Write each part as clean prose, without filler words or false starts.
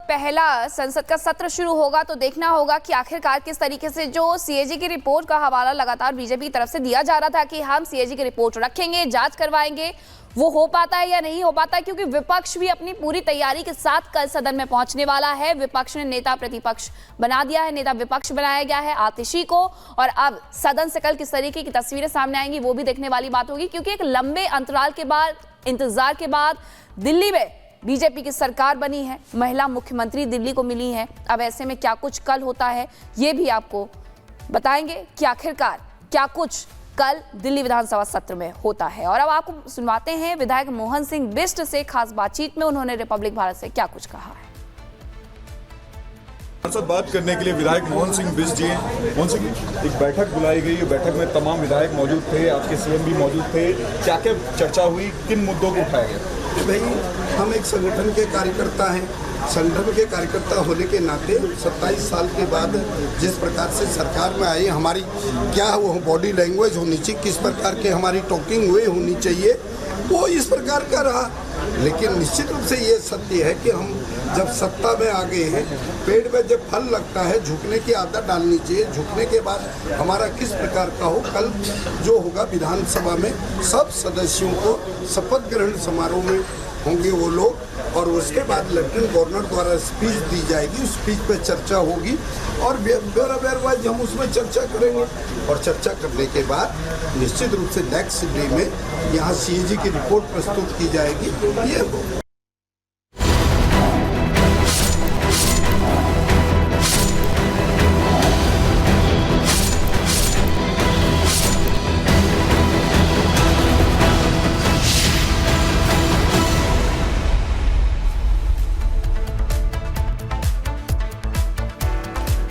पहला संसद का सत्र शुरू होगा तो देखना होगा कि आखिरकार किस तरीके से जो सीएजी की रिपोर्ट का हवाला लगातार बीजेपी की तरफ से दिया जा रहा था कि हम सीएजी की रिपोर्ट रखेंगे, जांच करवाएंगे, वो हो पाता है या नहीं हो पाता है, क्योंकि विपक्ष भी अपनी पूरी तैयारी के साथ कल सदन में पहुंचने वाला है। विपक्ष ने नेता प्रतिपक्ष बना दिया है, नेता विपक्ष बनाया गया है आतिशी को, और अब सदन से कल किस तरीके की तस्वीरें सामने आएंगी वो भी देखने वाली बात होगी, क्योंकि एक लंबे अंतराल के बाद, इंतजार के बाद दिल्ली में बीजेपी की सरकार बनी है, महिला मुख्यमंत्री दिल्ली को मिली है। अब ऐसे में क्या कुछ कल होता है ये भी आपको बताएंगे कि आखिरकार क्या कुछ कल दिल्ली विधानसभा सत्र में होता है। और अब आपको सुनवाते हैं विधायक मोहन सिंह बिष्ट से खास बातचीत में उन्होंने रिपब्लिक भारत से क्या कुछ कहा है। साथ बात करने के लिए विधायक मोहन सिंह बिष्ट जी हैं। मोहन सिंह, एक बैठक बुलाई गई, बैठक में तमाम विधायक मौजूद थे, आपके सीएम भी मौजूद थे, क्या क्या चर्चा हुई, किन मुद्दों को उठाया गया? भाई, हम एक संगठन के कार्यकर्ता हैं, संगठन के कार्यकर्ता होने के नाते 27 साल के बाद जिस प्रकार से सरकार में आई, हमारी क्या वो बॉडी लैंग्वेज होनी चाहिए, किस प्रकार के हमारी टॉकिंग वे होनी चाहिए, वो इस प्रकार का रहा। लेकिन निश्चित रूप से ये सत्य है कि हम जब सत्ता में आ गए हैं, पेड़ में जब फल लगता है झुकने की आदत डालनी चाहिए। झुकने के बाद हमारा किस प्रकार का हो, कल जो होगा विधानसभा में सब सदस्यों को शपथ ग्रहण समारोह में होंगे वो लोग, और उसके बाद लेफ्टिनेंट गवर्नर द्वारा स्पीच दी जाएगी, उस स्पीच पे चर्चा होगी और ब्योरा वाइज हम उसमें चर्चा करेंगे। और चर्चा करने के बाद निश्चित रूप से नेक्स्ट डे में यहाँ सीएजी की रिपोर्ट प्रस्तुत की जाएगी। ये होगा।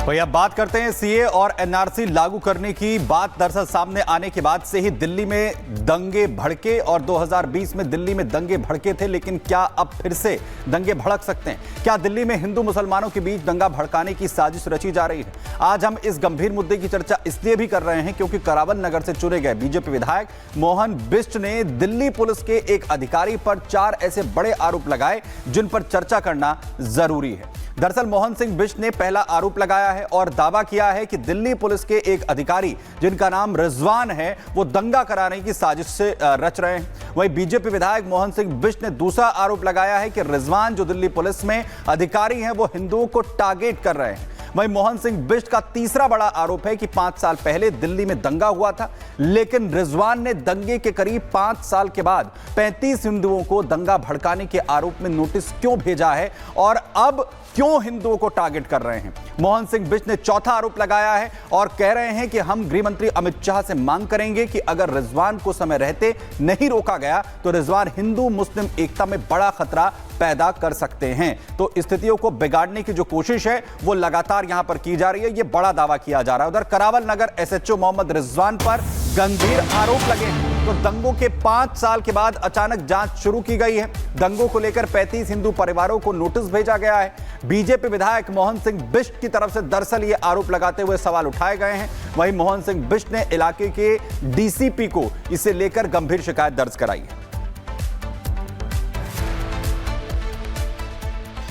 भैया बात करते हैं सीए और एनआरसी लागू करने की। बात दरअसल सामने आने के बाद से ही दिल्ली में दंगे भड़के, और 2020 में दिल्ली में दंगे भड़के थे, लेकिन क्या अब फिर से दंगे भड़क सकते हैं? क्या दिल्ली में हिंदू मुसलमानों के बीच दंगा भड़काने की साजिश रची जा रही है? आज हम इस गंभीर मुद्दे की चर्चा इसलिए भी कर रहे हैं क्योंकि करावल नगर से चुने गए बीजेपी विधायक मोहन बिष्ट ने दिल्ली पुलिस के एक अधिकारी पर 4 ऐसे बड़े आरोप लगाए जिन पर चर्चा करना जरूरी है। दरअसल मोहन सिंह बिष्ट ने पहला आरोप लगाया है और दावा किया है कि दिल्ली पुलिस के एक अधिकारी जिनका नाम रिजवान है वो दंगा कराने की साजिश से रच रहे हैं। वहीं बीजेपी विधायक मोहन सिंह बिष्ट ने दूसरा आरोप लगाया है कि रिजवान जो दिल्ली पुलिस में अधिकारी हैं वो हिंदुओं को टारगेट कर रहे हैं। वहीं मोहन सिंह बिष्ट का तीसरा बड़ा आरोप है कि 5 साल पहले दिल्ली में दंगा हुआ था, लेकिन रिजवान ने दंगे के करीब 5 साल के बाद 35 हिंदुओं को दंगा भड़काने के आरोप में नोटिस क्यों भेजा है और अब क्यों हिंदुओं को टारगेट कर रहे हैं। मोहन सिंह बिष्ट ने चौथा आरोप लगाया है और कह रहे हैं कि हम गृह मंत्री अमित शाह से मांग करेंगे कि अगर रिजवान को समय रहते नहीं रोका गया तो रिजवान हिंदू मुस्लिम एकता में बड़ा खतरा पैदा कर सकते हैं। तो स्थितियों को बिगाड़ने की जो कोशिश है वो लगातार यहां पर की जा रही है, ये बड़ा दावा किया जा रहा है। उधर करावल नगर एसएचओ मोहम्मद रिजवान पर गंभीर आरोप लगे हैं। तो दंगों के 5 साल के बाद अचानक जांच शुरू की गई है। दंगों को लेकर 35 हिंदू परिवारों को नोटिस भेजा गया है। बीजेपी विधायक मोहन सिंह बिष्ट की तरफ से दरअसल ये आरोप लगाते हुए सवाल उठाए गए हैं। वहीं मोहन सिंह बिष्ट ने इलाके के डीसीपी को इसे लेकर गंभीर शिकायत दर्ज कराई है।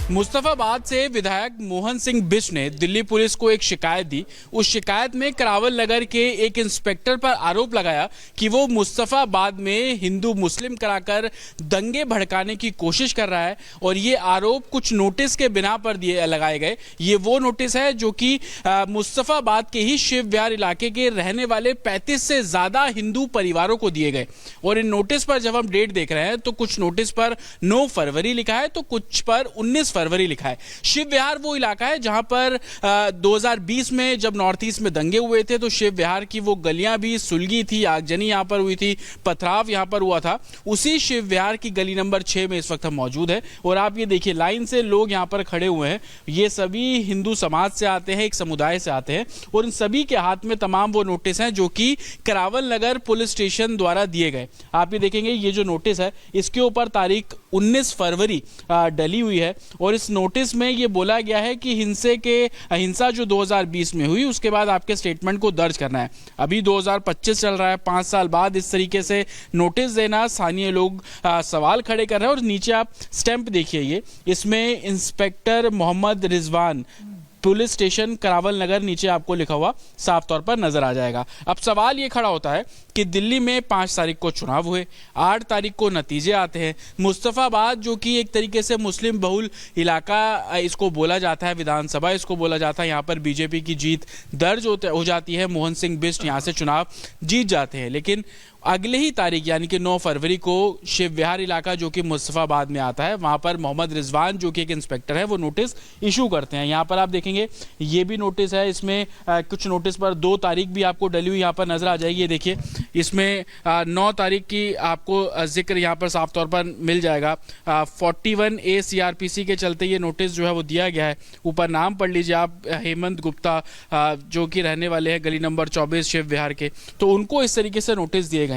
मुस्तफाबाद से विधायक मोहन सिंह बिष्ट ने दिल्ली पुलिस को एक शिकायत दी। उस शिकायत में करावल नगर के एक इंस्पेक्टर पर आरोप लगाया कि वो मुस्तफाबाद में हिंदू मुस्लिम कराकर दंगे भड़काने की कोशिश कर रहा है, और ये आरोप कुछ नोटिस के बिना पर लगाए गए। ये वो नोटिस है जो कि मुस्तफाबाद के ही शिव विहार इलाके के रहने वाले 35 से ज्यादा हिंदू परिवारों को दिए गए। और इन नोटिस पर जब हम डेट देख रहे हैं तो कुछ नोटिस पर 9 फरवरी लिखा है तो कुछ पर 19 फरवरी लिखा है। शिव विहार वो इलाका है जहां पर 2020 में जब नॉर्थ ईस्ट में दंगे हुए थे तो शिव विहार की वो गलियां भी सुलगी थी, आगजनी यहां पर हुई थी, पथराव यहां पर हुआ था। उसी शिव विहार की गली नंबर 6 में इस वक्त हम मौजूद है और आप ये देखिए लाइन से लोग यहां पर खड़े हुए हैं। ये सभी हिंदू समाज से आते हैं, एक समुदाय से आते हैं, और इन सभी के हाथ में तमाम वो नोटिस हैं जो कि करावल नगर पुलिस स्टेशन द्वारा दिए गए। आप ये देखेंगे ये जो नोटिस है इसके ऊपर तारीख 19 फरवरी डली हुई है और इस नोटिस में ये बोला गया है कि हिंसा जो 2020 में हुई उसके बाद आपके स्टेटमेंट को दर्ज करना है। अभी 2025 चल रहा है, 5 साल बाद इस तरीके से नोटिस देना, स्थानीय लोग सवाल खड़े कर रहे हैं। और नीचे आप स्टैंप देखिए, ये इसमें inspector Mohammad Rizwan, police station Karawal Nagar, नीचे आपको लिखा हुआ साफ तौर पर नजर आ जाएगा। अब सवाल ये खड़ा होता है कि दिल्ली में 5 तारीख को चुनाव हुए, 8 तारीख को नतीजे आते हैं। मुस्तफाबाद जो कि एक तरीके से मुस्लिम बहुल इलाका इसको बोला जाता है, विधानसभा इसको बोला जाता है, यहाँ पर बीजेपी की जीत दर्ज हो जाती है। मोहन सिंह बिष्ट यहाँ से चुनाव जीत जाते हैं। लेकिन अगले ही तारीख यानी कि 9 फरवरी को शिव विहार इलाका जो कि मुस्तफाबाद में आता है, वहां पर मोहम्मद रिजवान जो कि एक इंस्पेक्टर है वो नोटिस इशू करते हैं। यहाँ पर आप देखेंगे ये भी नोटिस है, इसमें कुछ नोटिस पर 2 तारीख भी आपको डली हुई यहाँ पर नजर आ जाएगी। ये देखिए, इसमें 9 तारीख की आपको जिक्र यहाँ पर साफ तौर पर मिल जाएगा। 41A CRPC के चलते ये नोटिस जो है वो दिया गया है। ऊपर नाम पढ़ लीजिए आप, हेमंत गुप्ता जो कि रहने वाले हैं गली नंबर 24 शिव विहार के, तो उनको इस तरीके से नोटिस दिए गए।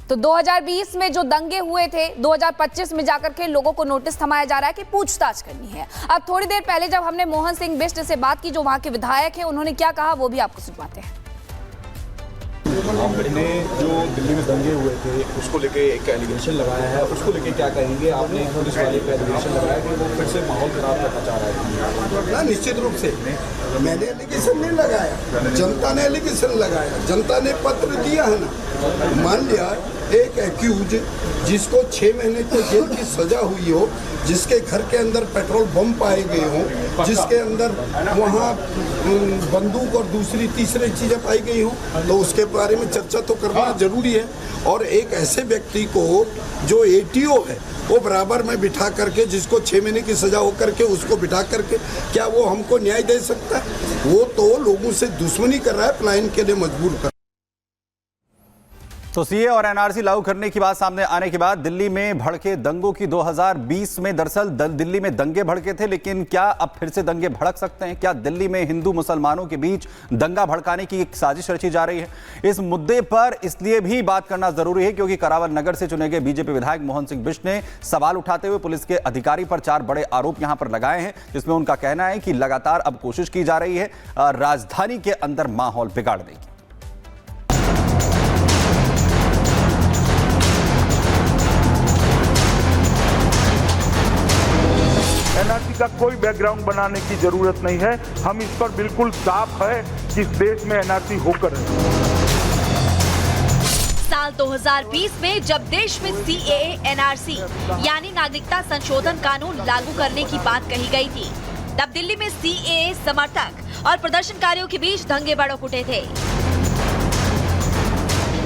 तो 2020 में जो दंगे हुए थे, 2025 में जाकर के लोगों को नोटिस थमाया जा रहा है कि पूछताछ करनी है। अब थोड़ी देर पहले जब हमने मोहन सिंह बिष्ट से बात की, जो वहां के विधायक हैं, उन्होंने क्या कहा वो भी आपको सुनवाते हैं। आपने जो दिल्ली में दंगे हुए थे उसको लेके एक एलिगेशन लगाया है, उसको लेके क्या कहेंगे? आपने पुलिस वाले पे एलिगेशन लगाया कि वो फिर से माहौल खराब करना चाह रहा है। निश्चित रूप से मैंने एलिगेशन नहीं लगाया, जनता ने एलिगेशन लगाया, जनता ने पत्र दिया है ना। मान लिया एक एक्यूज जिसको 6 महीने की जेल की सजा हुई हो, जिसके घर के अंदर पेट्रोल बम पाए गए हों, जिसके अंदर वहाँ बंदूक और दूसरी तीसरी चीज़ें पाई गई हों, तो उसके बारे में चर्चा तो करना जरूरी है। और एक ऐसे व्यक्ति को जो ATO है वो बराबर में बिठा करके, जिसको 6 महीने की सजा हो करके उसको बिठा करके क्या वो हमको न्याय दे सकता है? वो तो लोगों से दुश्मनी कर रहा है, पलायन के लिए मजबूर कर। तो सीए और एनआरसी लागू करने की बात सामने आने के बाद दिल्ली में भड़के दंगों की 2020 में दरअसल दिल्ली में दंगे भड़के थे, लेकिन क्या अब फिर से दंगे भड़क सकते हैं? क्या दिल्ली में हिंदू मुसलमानों के बीच दंगा भड़काने की एक साजिश रची जा रही है? इस मुद्दे पर इसलिए भी बात करना जरूरी है क्योंकि करावल नगर से चुने गए बीजेपी विधायक मोहन सिंह बिष्ट ने सवाल उठाते हुए पुलिस के अधिकारी पर 4 बड़े आरोप यहां पर लगाए हैं, जिसमें उनका कहना है कि लगातार अब कोशिश की जा रही है राजधानी के अंदर माहौल बिगाड़ने की। एनआरसी का कोई बैकग्राउंड बनाने की जरूरत नहीं है। हम इस पर बिल्कुल साफ है कि इस देश में एनआरसी होकर है। साल 2020 में जब देश में CAA एनआरसी यानी नागरिकता संशोधन कानून लागू करने की बात कही गई थी, तब दिल्ली में CAA समर्थक और प्रदर्शनकारियों के बीच दंगे भड़क उठे थे।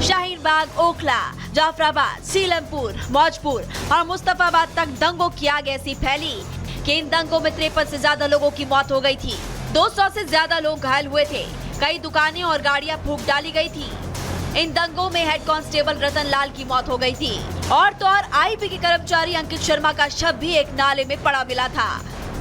शाहीन बाग, ओखला, जाफराबाद, सीलमपुर, मौजपुर और मुस्तफाबाद तक दंगों की आग ऐसी फैली कि इन दंगों में 53 से ज्यादा लोगों की मौत हो गई थी। 200 से ज्यादा लोग घायल हुए थे। कई दुकानें और गाड़ियां फूंक डाली गई थी। इन दंगों में हेड कांस्टेबल रतन लाल की मौत हो गई थी और तो और IB के कर्मचारी अंकित शर्मा का शव भी एक नाले में पड़ा मिला था।